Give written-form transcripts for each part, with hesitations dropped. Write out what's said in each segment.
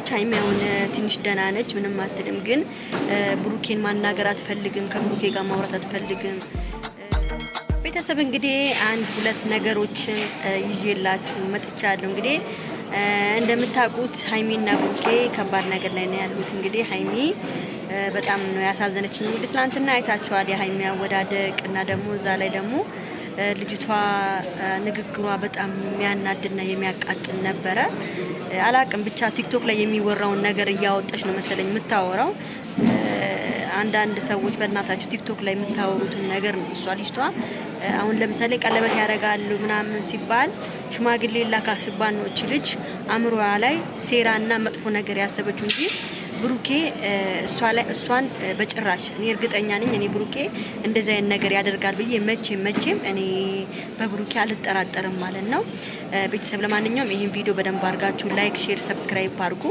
ቻይሚያውን ትንሽ ደህና ነች ምንም አትልም ግን ብሩኬን ማናገር አትፈልግም ከብሩኬ ጋር ማውራት አትፈልግም ቤተሰብ እንግዲህ አንድ ሁለት ነገሮችን ይዤላችሁ መጥቻለሁ እንግዲህ እንደምታውቁት ሃይሚና ብሩኬ ከባድ ነገር ላይ ነው ያሉት እንግዲህ ሃይሚ በጣም ነው ያሳዘነችኝ እንግዲህ ትላንትና አይታችኋል የሃይሚ አወዳደቅ እና ደግሞ እዛ ላይ ደግሞ ልጅቷ ንግግሯ በጣም የሚያናድና የሚያቃጥል ነበር አላቅም ብቻ ቲክቶክ ላይ የሚወራውን ነገር ያወጣች ነው መሰለኝ የምታወራው አንዳንድ ሰዎች በእናታችሁ ቲክቶክ ላይ የምታወሩትን ነገር ነው እሷ ልጅቷ አሁን ለምሳሌ ቀለበት ያረጋሉ ምናምን ሲባል ሽማግሌ ላካ ሲባል ነው እቺ ልጅ አምሮዋ ላይ ሴራና መጥፎ ነገር ያሰበችው እንጂ ብሩኬ እሷን በጭራሽ እኔ እርግጠኛ ነኝ እኔ ብሩኬ እንደዛ አይነት ነገር ያደርጋል ብዬ መቼም እኔ በብሩኬ አልጠራጠርም ማለት ነው ቤተሰብ ለማንኛውም ይሄን ቪዲዮ በደንብ አድርጋችሁ ላይክ ሼር ሰብስክራይብ አድርጉ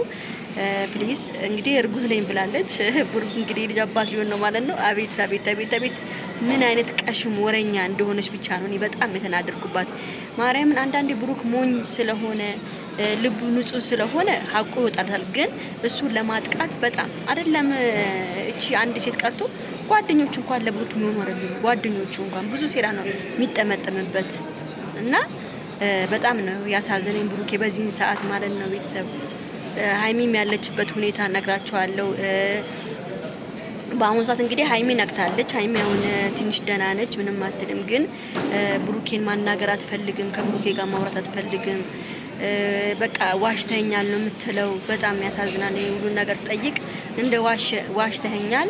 ፕሊዝ እንግዲህ እርጉዝ ነኝ ብላለች ብሩክ እንግዲህ ልጅ አባት ሊሆን ነው ማለት ነው አቤት ምን አይነት ቀሽም ወረኛ እንደሆነች ብቻ ነው እኔ በጣም የተናደርኩባት ማርያምን አንዳንዴ ብሩክ ሞኝ ስለሆነ ልቡ ንጹህ ስለሆነ ሀቁ ይወጣታል ግን እሱ ለማጥቃት በጣም አይደለም እቺ አንድ ሴት ቀርቶ ጓደኞቹ እንኳን ለብሩክ የሚሆኑ አይደለም ጓደኞቹ እንኳን ብዙ ሴራ ነው የሚጠመጥምበት እና በጣም ነው ያሳዘነኝ ብሩኬ በዚህ ሰዓት ማለት ነው ቤተሰብ ሃይሚም ያለችበት ሁኔታ ነግራቸዋለሁ በአሁኑ ሰዓት እንግዲህ ሃይሚ ነቅታለች ሃይሚ አሁን ትንሽ ደህና ነች ምንም አትልም ግን ብሩኬን ማናገር አትፈልግም ከብሩኬ ጋር ማውራት አትፈልግም በቃ ዋሽተኛል ነው የምትለው በጣም ያሳዝናል ሁሉ ነገር ስጠይቅ እንደ ዋሽተኛል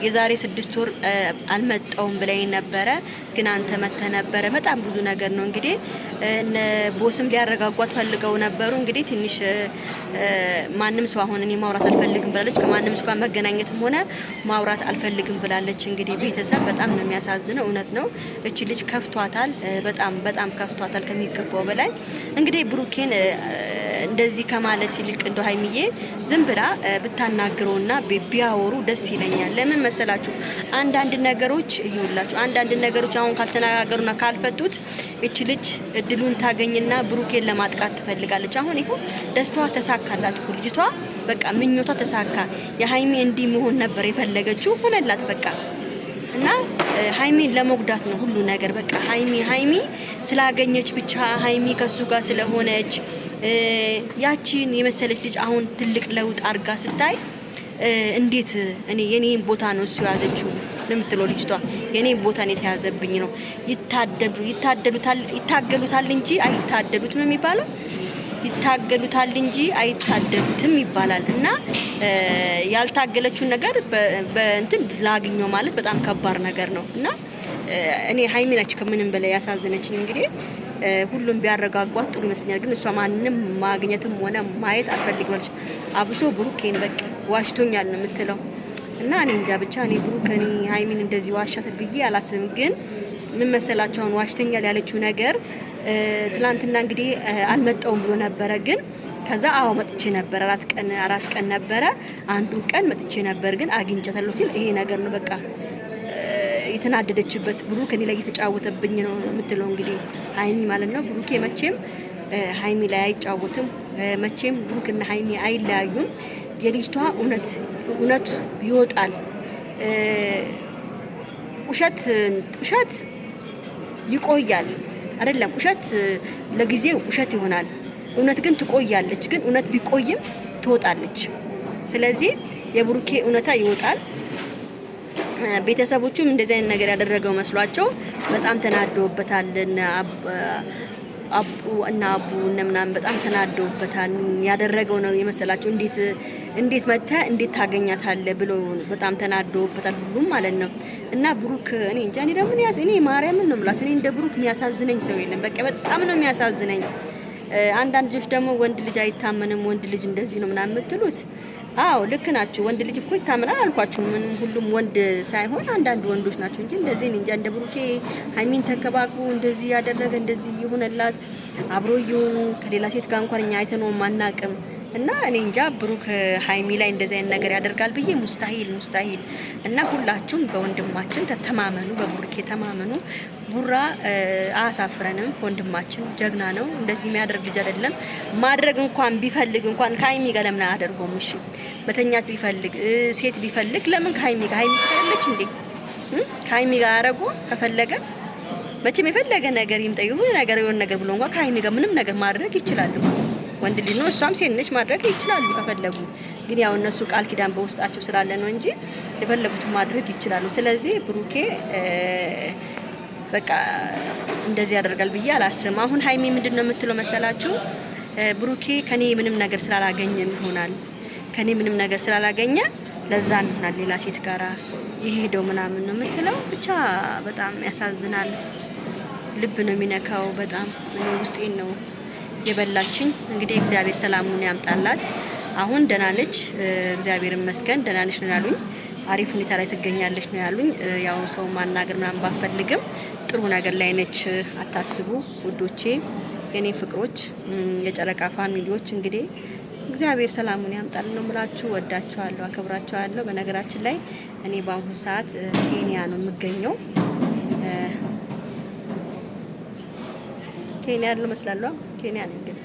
የዛሬ 6 ወር አልመጣውም ብለኝ ነበር ግን አንተ መተ ነበር በጣም ብዙ ነገር ነው እንግዲህ ቦስም ሊያረጋጓት ፈልገው ነበሩ እንግዲህ ትንሽ ማንንም ሰው አሁን እኔ ማውራት አልፈልግም ብላለች ከማንንም ሰው መገናኘትም ሆነ ማውራት አልፈልግም ብላለች እንግዲህ ቤተሰብ በጣም ነው የሚያሳዝነው እውነት ነው እቺ ልጅ ከፍቷታል በጣም ከፍቷታል ከሚገባው በላይ እንግዲህ ብሩኬን እንደዚህ ከማለት ይልቅ እንደ ሃይሚዬ ዝም ብላ ብታናግረውና ቢያወሩ ደስ ይለኛል ለምን መሰላችሁ አንዳንድ ነገሮች ይሁንላችሁ አንዳንድ ነገሮች አሁን ካልተናገሩና ካልፈቱት እቺ ልጅ እድሉን ታገኝና ብሩኬን ለማጥቃት ትፈልጋለች አሁን ይሁን ደስታዋ ተሳካላት እኮ ልጅቷ በቃ ምኞቷ ተሳካ የሃይሚ እንዲ መሆን ነበር የፈለገችው ሆነላት በቃ እና ሃይሚን ለመጉዳት ነው ሁሉ ነገር በቃ ሃይሚ ስላገኘች ብቻ ሃይሚ ከሱ ጋር ስለሆነች ያቺን የመሰለች ልጅ አሁን ትልቅ ለውጥ አርጋ ስታይ እንዴት እኔ የኔን ቦታ ነው እሱ ያዘችው ለምትለው ልጅቷ የኔን ቦታ ነው የተያዘብኝ ነው ይታገሉታል እንጂ አይታደሉትም የሚባለው ይታገሉታል እንጂ አይታደሉትም ይባላል እና ያልታገለችው ነገር በእንትን ላግኘው ማለት በጣም ከባድ ነገር ነው እና እኔ ሃይሚ ነች ከምንም በላይ ያሳዘነችኝ እንግዲህ ሁሉም ቢያረጋጓት ጥሩ ይመስለኛል ግን እሷ ማንንም ማግኘትም ሆነ ማየት አልፈልግምልሽ አብሶ ብሩኬን በቃ ዋሽቶኛል ነው የምትለው እና እኔ እንጃ ብቻ እኔ ብሩኬን ሃይሚን እንደዚህ ዋሻት ብዬ አላስብም ግን ምን መሰላችሁ አሁን ዋሽተኛል ያለችው ነገር ትላንትና እንግዲህ አልመጣውም ብሎ ነበር ግን ከዛ አዎ መጥቼ ነበር 4 ቀን ነበር አንዱ ቀን መጥቼ ነበር ግን አግኝቻታለሁ ሲል ይሄ ነገር ነው በቃ የተናደደችበት ብሩክ እኔ ላይ የተጫወተብኝ ነው የምትለው እንግዲህ ሃይሚ ማለት ነው ብሩኬ መቼም ሃይሚ ላይ አይጫወትም መቼም ብሩክና ሃይሚ አይለያዩም የልጅቷ እውነት ይወጣል ውሸት ይቆያል አይደለም ውሸት ለጊዜው ውሸት ይሆናል እውነት ግን ትቆያለች ግን እውነት ቢቆይም ትወጣለች ስለዚህ የብሩኬ እውነታ ይወጣል ቤተሰቦቹም እንደዚህ አይነት ነገር ያደረገው መስሏቸው በጣም ተናደውበታልና አቡ ምናምን በጣም ተናደውበታል ያደረገው ነው የመሰላቸው እንዴት መጣ እንዴት ታገኛታለህ ብሎ በጣም ተናደውበታል ሁሉም ማለት ነው እና ብሩክ እኔ እንጃ እኔ ደግሞ እኔ ማርያምን ነው ማለት እኔ እንደ ብሩክ የሚያሳዝነኝ ሰው የለም በቃ በጣም ነው የሚያሳዝነኝ አንዳንድ ልጅ ደግሞ ወንድ ልጅ አይታመንም ወንድ ልጅ እንደዚህ ነው ምናምን የምትሉት አዎ ልክ ናችሁ ወንድ ልጅ እኮ ይታመናል አልኳችሁ ምን ሁሉም ወንድ ሳይሆን አንዳንድ ወንዶች ናቸው እንጂ እንደዚህ እንጃ እንደ ብሩኬ ሃይሚን ተከባክቡ እንደዚህ ያደረገ እንደዚህ ይሆነላት አብሮ ይሁን ከሌላ ሴት ጋር እንኳን እኛ አይተነው ማናቅም እና እኔ እንጃ ብሩክ ሀይሚ ላይ እንደዚህ አይነት ነገር ያደርጋል ብዬ ሙስታሂል። እና ሁላችሁም በወንድማችን ተማመኑ፣ በብሩኬ ተማመኑ። ቡራ አያሳፍረንም፣ ወንድማችን ጀግና ነው። እንደዚህ የሚያደርግ ልጅ አይደለም። ማድረግ እንኳን ቢፈልግ እንኳን ከሀይሚ ጋር ለምን አያደርገውም? እሺ መተኛት ቢፈልግ ሴት ቢፈልግ ለምን ከሀይሚ ጋር ሀይሚ ስለሌለች እንዴ? ከሀይሚ ጋር አረጉ ከፈለገ መቼም የፈለገ ነገር ይምጣ የሆነ ነገር ብሎ እንኳን ከሀይሚ ጋር ምንም ነገር ማድረግ ይችላሉ። ወንድ ልጅ ነው፣ እሷም ሴት ነች፣ ማድረግ ይችላሉ ከፈለጉ። ግን ያው እነሱ ቃል ኪዳን በውስጣቸው ስላለ ነው እንጂ የፈለጉትን ማድረግ ይችላሉ። ስለዚህ ብሩኬ በቃ እንደዚህ ያደርጋል ብዬ አላስብም። አሁን ሀይሚ ምንድን ነው የምትለው መሰላችሁ? ብሩኬ ከኔ ምንም ነገር ስላላገኘ ይሆናል፣ ከኔ ምንም ነገር ስላላገኘ ለዛ ይሆናል ሌላ ሴት ጋራ የሄደው ምናምን ነው የምትለው። ብቻ በጣም ያሳዝናል፣ ልብ ነው የሚነካው። በጣም እኔ ውስጤን ነው የበላችኝ። እንግዲህ እግዚአብሔር ሰላሙን ያምጣላት። አሁን ደህና ነች፣ እግዚአብሔር ይመስገን ደህና ነች ነው ያሉኝ። አሪፍ ሁኔታ ላይ ትገኛለች ነው ያሉኝ። ያው ሰው ማናገር ምናምን ባፈልግም ጥሩ ነገር ላይ ነች፣ አታስቡ ውዶቼ፣ የኔ ፍቅሮች፣ የጨረቃ ፋሚሊዎች። እንግዲህ እግዚአብሔር ሰላሙን ያምጣል ነው የምላችሁ። ወዳችኋለሁ፣ አከብራችኋለሁ። በነገራችን ላይ እኔ በአሁኑ ሰዓት ኬንያ ነው የምገኘው። ኬንያ ያለው መስላለሁ። ኬንያ ነኝ ግን